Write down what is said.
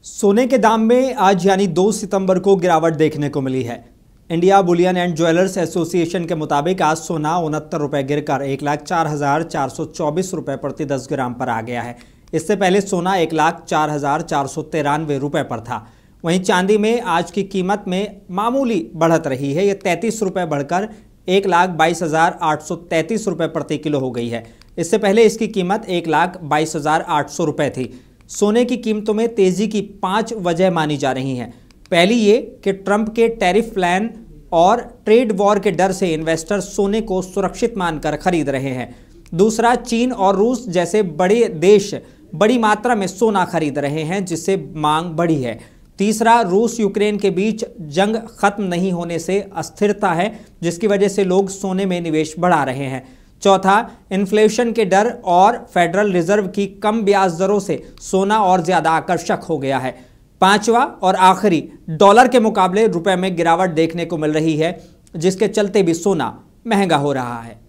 सोने के दाम में आज यानी 2 सितंबर को गिरावट देखने को मिली है। India Boolean and jewellers association के मुताबिक आज सोना 69 रुपये गिरकर 1,04,424 रुपये प्रति 10 ग्राम पर आ गया है। इससे पहले सोना 1,04,493 रुपये पर था। वहीं चांदी में आज की कीमत में मामूली बढ़त रही है। ये 33 रुपये बढ़कर 1,22,833 रुपये प्रति किलो हो गई है। इससे पहले इसकी कीमत 1,22,800 रुपये थी। सोने की कीमतों में तेजी की 5 वजह मानी जा रही हैं। पहली ये कि ट्रंप के टैरिफ प्लान और ट्रेड वॉर के डर से इन्वेस्टर सोने को सुरक्षित मानकर खरीद रहे हैं। दूसरा, चीन और रूस जैसे बड़े देश बड़ी मात्रा में सोना खरीद रहे हैं, जिससे मांग बढ़ी है। तीसरा, रूस यूक्रेन के बीच जंग खत्म नहीं होने से अस्थिरता है, जिसकी वजह से लोग सोने में निवेश बढ़ा रहे हैं। चौथा, इन्फ्लेशन के डर और फेडरल रिजर्व की कम ब्याज दरों से सोना और ज्यादा आकर्षक हो गया है। पांचवा और आखिरी, डॉलर के मुकाबले रुपए में गिरावट देखने को मिल रही है, जिसके चलते भी सोना महंगा हो रहा है।